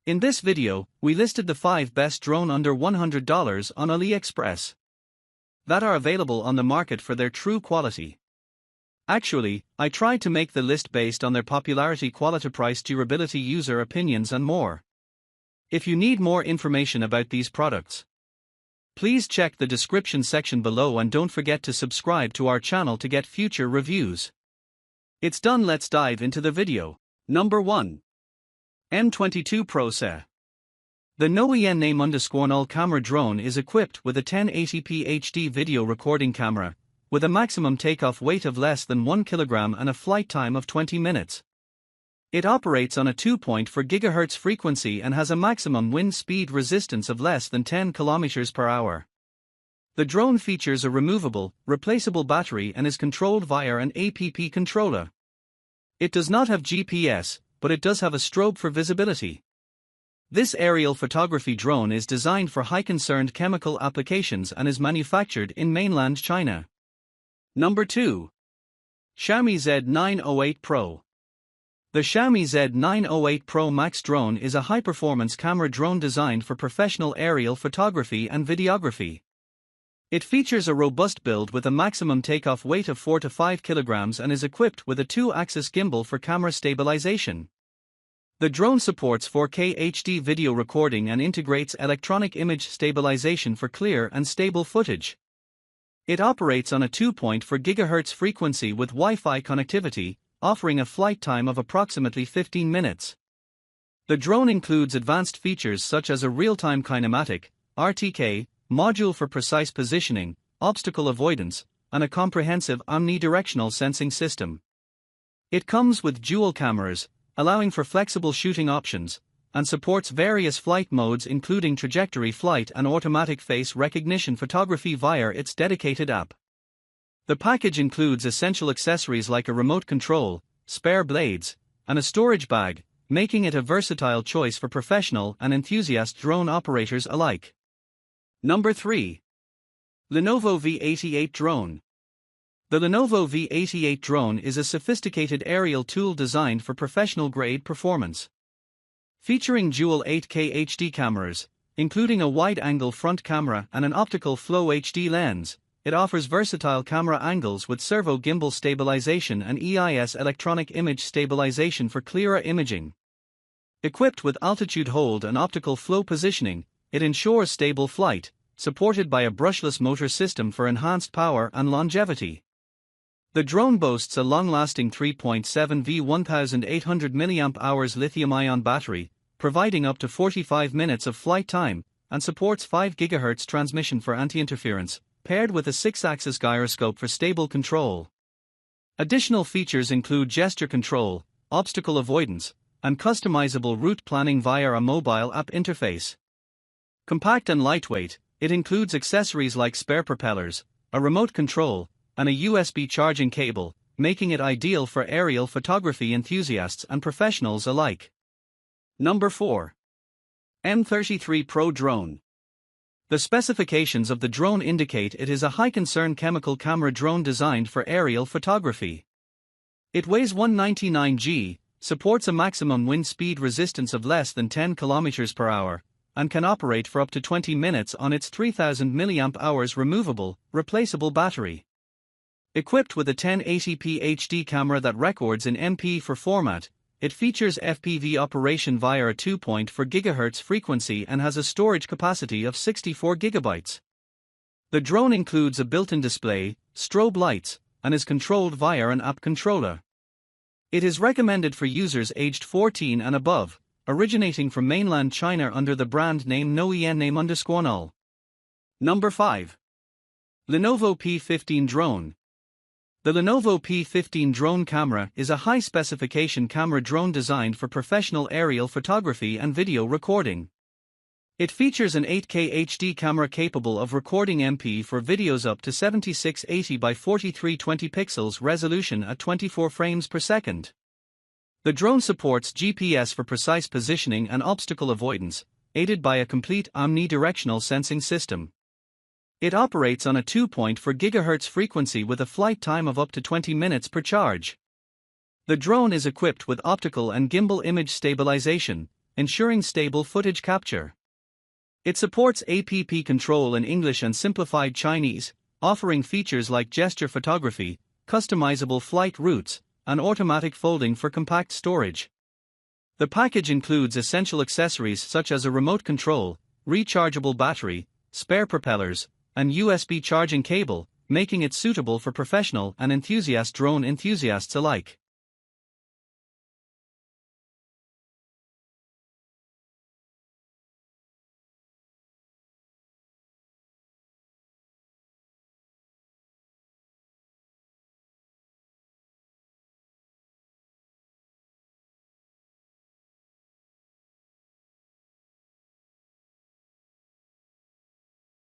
In this video, we listed the 5 best drone under $100 on AliExpress that are available on the market for their true quality. Actually, I tried to make the list based on their popularity, quality, price, durability, user opinions and more. If you need more information about these products, please check the description section below and don't forget to subscribe to our channel to get future reviews. It's done, let's dive into the video. Number 1. M33 Pro. The No camera drone is equipped with a 1080p HD video recording camera, with a maximum takeoff weight of less than 1 kg and a flight time of 20 minutes. It operates on a 2.4 GHz frequency and has a maximum wind speed resistance of less than 10 km per hour. The drone features a removable, replaceable battery and is controlled via an app controller. It does not have GPS, but it does have a strobe for visibility. This aerial photography drone is designed for high-concerned chemical applications and is manufactured in mainland China. Number 2. Xiaomi Z908 Pro. The Xiaomi Z908 Pro Max drone is a high-performance camera drone designed for professional aerial photography and videography. It features a robust build with a maximum takeoff weight of 4 to 5 kg and is equipped with a 2-axis gimbal for camera stabilization. The drone supports 4K HD video recording and integrates electronic image stabilization for clear and stable footage. It operates on a 2.4 GHz frequency with Wi-Fi connectivity, offering a flight time of approximately 15 minutes. The drone includes advanced features such as a real-time kinematic (RTK) module for precise positioning, obstacle avoidance, and a comprehensive omnidirectional sensing system. It comes with dual cameras, allowing for flexible shooting options, and supports various flight modes including trajectory flight and automatic face recognition photography via its dedicated app. The package includes essential accessories like a remote control, spare blades, and a storage bag, making it a versatile choice for professional and enthusiast drone operators alike. Number 3. Lenovo V88 Drone. The Lenovo V88 Drone is a sophisticated aerial tool designed for professional-grade performance. Featuring dual 8K HD cameras, including a wide-angle front camera and an optical flow HD lens, it offers versatile camera angles with servo gimbal stabilization and EIS electronic image stabilization for clearer imaging. Equipped with altitude hold and optical flow positioning, it ensures stable flight, supported by a brushless motor system for enhanced power and longevity. The drone boasts a long-lasting 3.7V 1800 mAh lithium-ion battery, providing up to 45 minutes of flight time, and supports 5 GHz transmission for anti-interference, paired with a 6-axis gyroscope for stable control. Additional features include gesture control, obstacle avoidance, and customizable route planning via a mobile app interface. Compact and lightweight, it includes accessories like spare propellers, a remote control, and a USB charging cable, making it ideal for aerial photography enthusiasts and professionals alike. Number 4. M33 Pro Drone. The specifications of the drone indicate it is a high-concern chemical camera drone designed for aerial photography. It weighs 199 g, supports a maximum wind speed resistance of less than 10 km per hour, and can operate for up to 20 minutes on its 3000 mAh removable, replaceable battery. Equipped with a 1080p HD camera that records in MP4 format, it features FPV operation via a 2.4 GHz frequency and has a storage capacity of 64 GB. The drone includes a built-in display, strobe lights, and is controlled via an app controller. It is recommended for users aged 14 and above, originating from mainland China under the brand name No. Number 5. Lenovo P15 Drone. The Lenovo P15 Drone camera is a high-specification camera drone designed for professional aerial photography and video recording. It features an 8K HD camera capable of recording MP4 videos up to 7680 by 4320 pixels resolution at 24 frames per second. The drone supports GPS for precise positioning and obstacle avoidance, aided by a complete omnidirectional sensing system. It operates on a 2.4 GHz frequency with a flight time of up to 20 minutes per charge. The drone is equipped with optical and gimbal image stabilization, ensuring stable footage capture. It supports app control in English and simplified Chinese, offering features like gesture photography, customizable flight routes, and automatic folding for compact storage. The package includes essential accessories such as a remote control, rechargeable battery, spare propellers, and USB charging cable, making it suitable for professional and enthusiast drone enthusiasts alike.